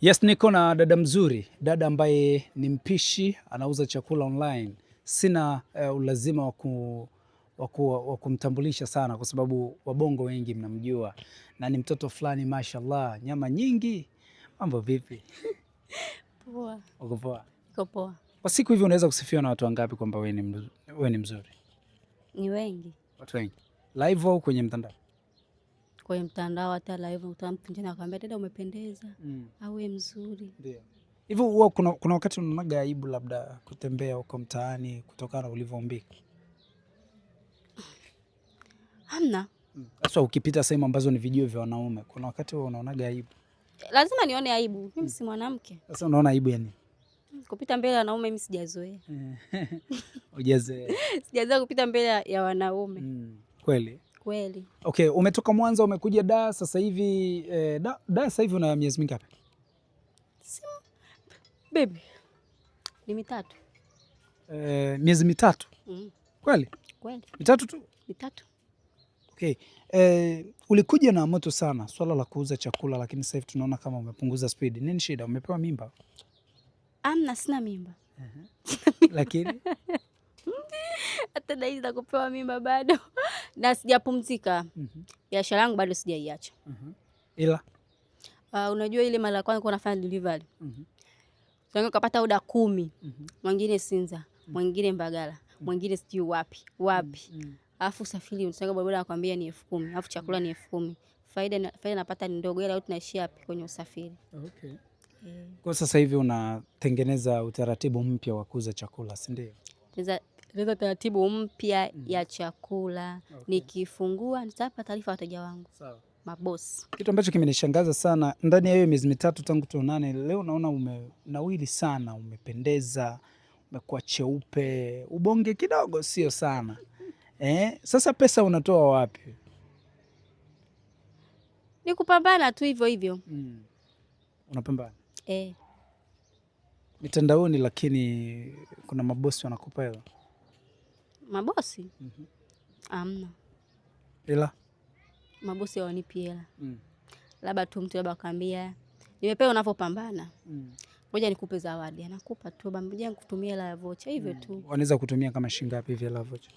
Yes, niko na dada mzuri, dada ambaye ni mpishi, anauza chakula online. Sina ulazima wa kumtambulisha sana kwa sababu wabongo wengi mnamjua, na ni mtoto fulani mashallah, nyama nyingi. Mambo vipi? Poa. Uko poa? Niko poa. Kwa siku hivi unaweza kusifiwa na watu wangapi kwamba wewe ni mzuri? Ni wengi. Watu wengi. Live au kwenye mtandao? Kwenye mtandao, hata live utaona mtu mwingine akwambia dada umependeza, au wewe mzuri. Ndio. Hivyo huwa kuna wakati unaonaga aibu labda kutembea huko mtaani kutokana na ulivyoumbika? Hamna. Sasa ukipita sehemu ambazo ni vijio vya wanaume, kuna wakati wewe unaonaga aibu? Lazima nione aibu. Mimi si mwanamke. Sasa unaona aibu ya nini? Kupita mbele ya wanaume mimi sijazoea. Hujazoea. Sijazoea kupita mbele ya wanaume. Kweli? Kweli. Okay, umetoka Mwanza umekuja Dar sasa hivi Dar sasa hivi una miezi mingapi? Baby. Ni mitatu. Miezi mitatu? Kweli? Kweli. Mitatu tu? Mitatu. Okay. Ulikuja na moto sana swala la kuuza chakula, lakini sasa hivi tunaona kama umepunguza speed. Nini shida? Umepewa mimba? Amna, sina mimba. Lakini hata dai za kupewa mimba bado. Na sijapumzika. Biashara yangu bado sijaiacha. Ila unajua ile mara ya kwanza nilikuwa nafanya delivery. Sasa ukapata oda 10. Mwingine Sinza, mwingine Mbagala, mwingine sijui wapi. Alafu usafiri unasanga bodaboda anakuambia ni 10,000, alafu chakula ni 10,000. Faida napata ni ndogo, ila tunaishia hapo kwenye usafiri. Okay. Kwa sasa hivi unatengeneza utaratibu mpya wa kuuza chakula, si ndio? Tengeneza utaratibu mpya ya chakula. Okay. Nikifungua nitapa taarifa wateja wangu. Sawa. Mabosi. Kitu ambacho kimenishangaza sana ndani ya hiyo miezi mitatu tangu tuonane, leo naona umenawili sana, umependeza, umekuwa cheupe, ubonge kidogo sio sana. Sasa pesa unatoa wapi? Ni kupambana tu hivyo hivyo. Unapambana? Mitandaoni, lakini kuna mabosi wanakupa hela? Mabosi? Amna. Ila mabosi hawanipi hela. Labda tu mtu labda akwambia nimepewa unavyopambana. Ngoja nikupe zawadi. Anakupa tu bambia nikutumie hela ya vocha hivyo tu. Wanaweza kutumia kama shilingi ngapi hivi hela ya vocha?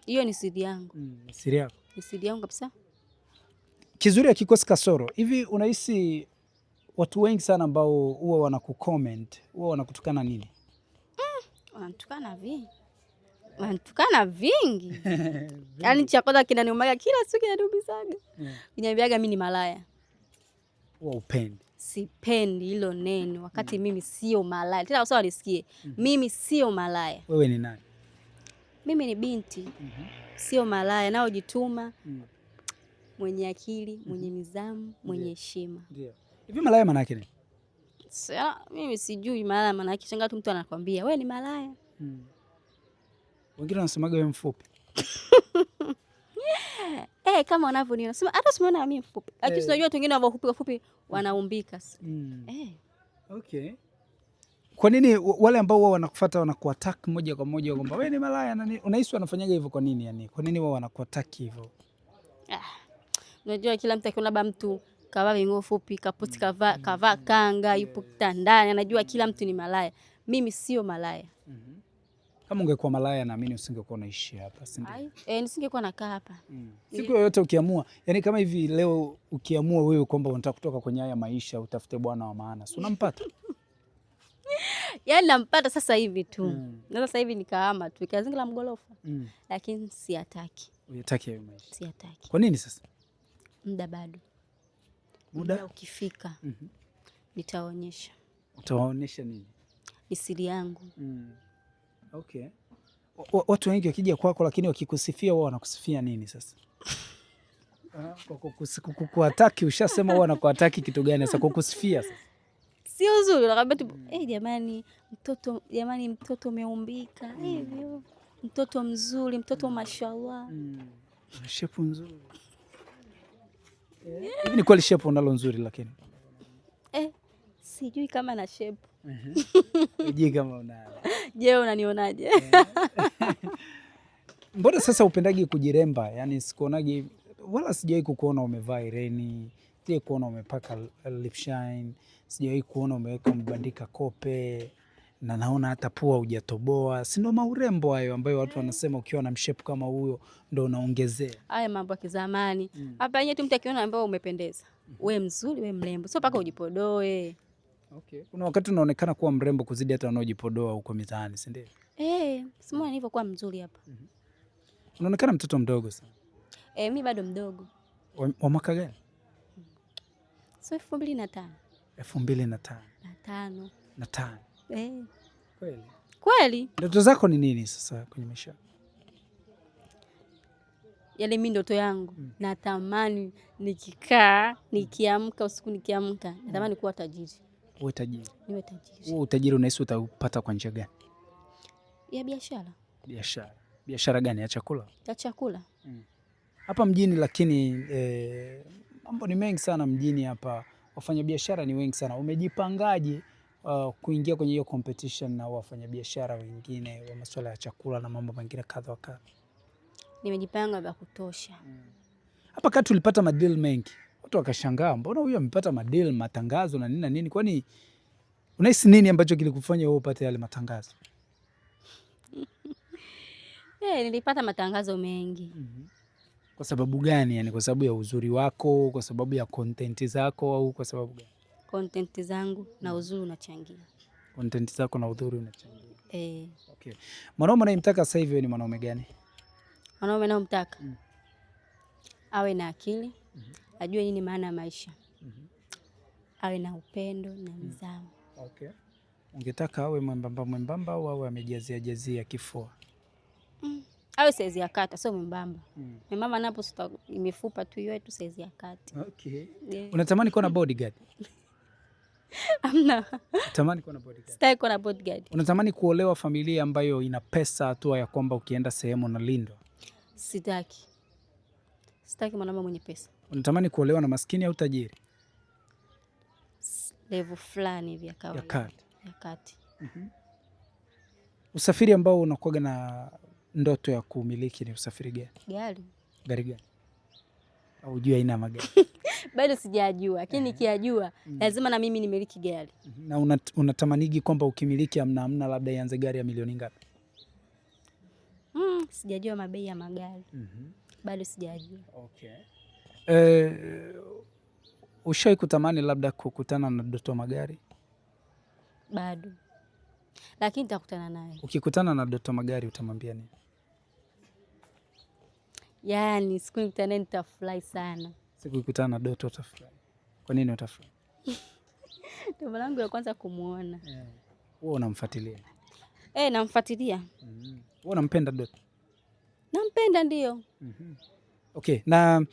Hiyo ni siri yangu. Siri yako? Ni siri yangu kabisa. Kizuri hakikosi kasoro. Hivi unahisi watu wengi sana ambao huwa wanakucomment, huwa wanakutukana nini? Wanatukana vingi. Yaani cha kwanza kinaniumaga kila siku kinaniumizaga. Kuniambiaga mimi ni malaya. Upendi? Sipendi hilo neno wakati mimi sio malaya. Tena sawa nisikie. Mimi sio malaya. Wewe ni nani? Mimi ni binti. Sio malaya, naojituma. Mwenye akili, mwenye nidhamu, mwenye heshima. Ndio. Hivi malaya maana yake nini? Mimi sijui malaya maana yake. Shangaa tu mtu anakuambia wewe ni malaya. Wengine wanasemaga wewe mfupi. Kama unavyoniona. Sema hata usimuona mimi mfupi. Lakini unajua watu wengine ambao wafupi wanaumbika. Okay. Kwa nini wale ambao wao wanakufuata wanakuattack moja kwa moja kwamba wewe ni malaya na unahisi wanafanyaga hivyo kwa nini yani? Kwa nini wao wanakuattack hivyo? Unajua kila mtu akiona labda mtu kavaa nguo fupi, kaputi kavaa kanga, yupo kitandani, anajua kila mtu ni malaya. Mimi sio malaya. Kama ungekuwa malaya naamini usingekuwa unaishi hapa, si ndio? Nisingekuwa nakaa hapa. Siku yoyote ukiamua, yani kama hivi leo ukiamua wewe kwamba unataka kutoka kwenye haya maisha utafute bwana wa maana, si unampata? Yaani nampata sasa hivi tu. Na sasa hivi nikahama tu, ikazingira mgorofa. Lakini siataki. Unataka hiyo maisha? Siataki. Kwa nini sasa? Muda bado. Muda ukifika. Nitaonyesha. Utawaonyesha nini? Ni siri yangu. Okay. Watu wengi wakija kwako lakini wakikusifia wao wanakusifia nini sasa? Kukuataki ushasema wao wanakuataki kitu gani sasa kukusifia sasa? Sio uzuri nakwambia tu jamani mtoto umeumbika hivyo. Mtoto mzuri, mtoto mashallah. Shepu nzuri. Hivi ni kweli shepu unalo nzuri lakini? Sijui kama na shepu. Sijui kama unayo. Je, unanionaje? Mbona sasa upendagi kujiremba? Yaani sikuonagi wala sijai kukuona umevaa hereni, Sijai kuona umepaka lip shine, sijai kuona umeweka umebandika kope, na naona hata pua hujatoboa. Si ndo maurembo hayo ambayo watu wanasema ukiwa na mshepu kama huyo ndo unaongezea. Haya mambo ya kizamani. Hapa yenyewe tu mtu akiona ambao umependeza. Wewe mzuri, wewe mrembo. Sio paka ujipodoe. Okay. Kuna wakati unaonekana kuwa mrembo kuzidi hata wanaojipodoa huko mitaani, si ndio? Simona nilivyokuwa mzuri hapa. Unaonekana mtoto mdogo sana. Mimi bado mdogo. Wa mwaka gani? So 2005. 2005. Na tano. Kweli. Kweli. Ndoto zako ni nini sasa kwenye maisha? Yale mimi ndoto yangu natamani nikikaa, nikiamka usiku nikiamka, natamani kuwa tajiri. Uwe tajiri. Niwe tajiri. Wewe utajiri unahisi utaupata kwa njia gani? Ya biashara. Biashara gani? Ya chakula? Ya chakula. Hapa mjini lakini mambo ni mengi sana mjini hapa. Wafanyabiashara ni wengi sana. Umejipangaje kuingia kwenye hiyo competition na wafanyabiashara wengine wa masuala ya chakula na mambo mengine kadha wa kadha? Nimejipanga vya kutosha. Hapa kati ulipata madeal mengi. Watu wakashangaa, mbona huyu amepata madeal, matangazo na nini na nini? Kwani unahisi nini ambacho kilikufanya wewe upate yale matangazo? Nilipata matangazo mengi. Kwa sababu gani? Yani kwa sababu ya uzuri wako, kwa sababu ya content zako, au kwa sababu gani? Content zangu na uzuri unachangia. Content zako na uzuri unachangia. Okay. Mwanaume unayemtaka sasa hivi ni mwanaume gani? Mwanaume naomtaka awe na akili, ajue nini maana ya maisha. Awe na upendo na nidhamu. Okay. Ungetaka awe mwembamba au awe amejazia kifua? Awe saizi ya kati, sio mwembamba. Mwembamba napo imefupa tu hiyo tu saizi ya kati. Okay. Unatamani kuwa na bodyguard? Hamna. Unatamani kuwa na bodyguard? Sitaki kuwa na bodyguard. Unatamani kuolewa familia ambayo ina pesa, hatua ya kwamba ukienda sehemu unalindwa? Sitaki. Sitaki mwanaume mwenye pesa. Unatamani kuolewa na maskini au tajiri? Level fulani hivi ya kawaida. Ya kati. Usafiri ambao unakuwa na ndoto ya kumiliki ni usafiri gani? Gari. Gari gani? Au hujui aina ya magari? Bado sijajua, lakini nikijua lazima na mimi nimiliki gari. Na unatamanigi kwamba ukimiliki amna labda ianze gari ya milioni ngapi? Sijajua mabei ya magari. Bado sijajua. Okay. Ushawahi kutamani labda kukutana na Doto Magari? Bado. Lakini nitakutana naye. Ukikutana na Doto Magari utamwambia nini? Yaani siku nikutana naye nitafurahi sana. Siku ukikutana na Doto utafurahi. Kwa nini utafurahi? Ndio mara yangu ya kwanza kumuona. Wewe unamfuatilia? Namfuatilia. Wewe unampenda Doto? Nampenda ndio. Okay, na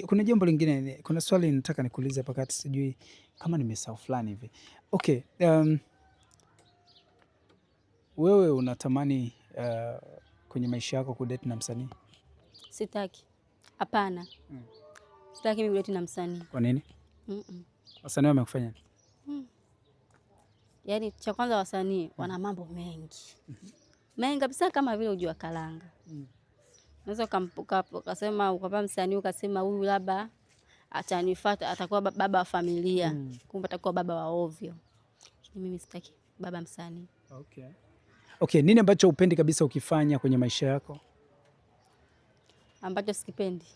kuna jambo lingine, kuna swali nataka nikuulize hapa kati, sijui kama nimesahau fulani hivi. Okay, wewe unatamani kwenye maisha yako kudate na msanii? Sitaki. Hapana. Sitaki mimi kudate na msanii. Kwa nini? Wasanii wamekufanya? Yaani cha kwanza wasanii wana mambo mengi. Mengi kabisa, kama vile ujua kalanga. Unaweza ukasema ukapa msanii ukasema huyu labda atanifuata, atakuwa baba wa familia. Kumbe atakuwa baba wa ovyo. Mimi sitaki baba msanii. Okay, nini ambacho upendi kabisa ukifanya kwenye maisha yako? Ambacho sikipendi?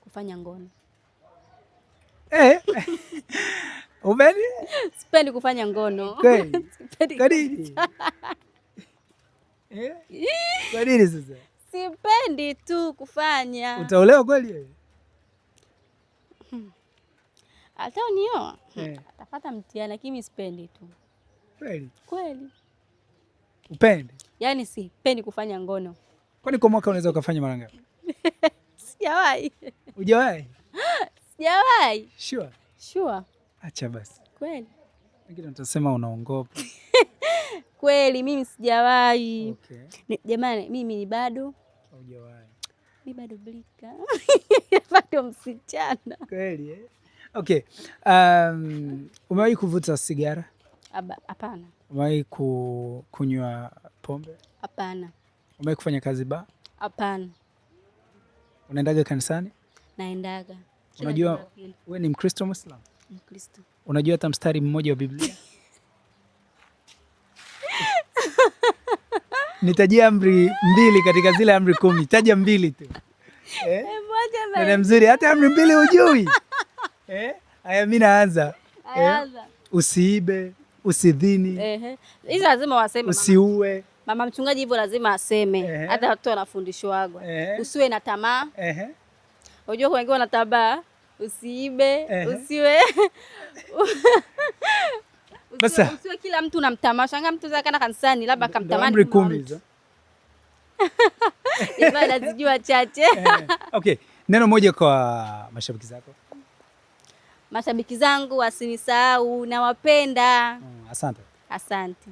Kufanya ngono. Upendi? Sipendi kufanya ngono. Kweli? Kwa nini? Kwa nini sasa? Sipendi tu kufanya. Utaolewa kweli wewe? Hata unioa. Atapata mtihani, lakini mimi sipendi tu. Kweli? Kweli. Upendi? Yaani sipendi kufanya ngono. Kwani kwa mwaka unaweza ukafanya mara ngapi? Sijawahi. Hujawahi? Sijawahi. Sure. Acha basi. Kweli. Wengine utasema unaongopa. Kweli mimi sijawahi. Okay. Jamani mimi ni bado. Hujawahi. Mimi bado blika. Bado msichana. Kweli Okay. Umewahi kuvuta sigara? Hapana. Umewahi kunywa pombe? Hapana. Umewahi kufanya kazi ba? Hapana. Unaendaga kanisani? Naendaga. Unajua wewe ni Mkristo Muislam? Mkristo. Unajua hata mstari mmoja wa Biblia? Nitajia amri 2 katika zile amri 10. Taja 2 tu. Dada mzuri, hata amri 2 hujui? Haya, mimi naanza. Usiibe, usidhini. Hizo lazima waseme. Usiue. Mama mchungaji hivyo lazima aseme. Hata watu wanafundishwa. Usiwe na tamaa. Unajua kuna wengine wana tamaa. Usiibe, usiwe usiwe kila mtu unamtamaa. Shanga mtu zakana kanisani labda akamtamani amri 10 hizo. Ibada zijua chache. Okay, neno moja kwa mashabiki zako. Mashabiki zangu wasinisahau, nawapenda. Asante. Asante.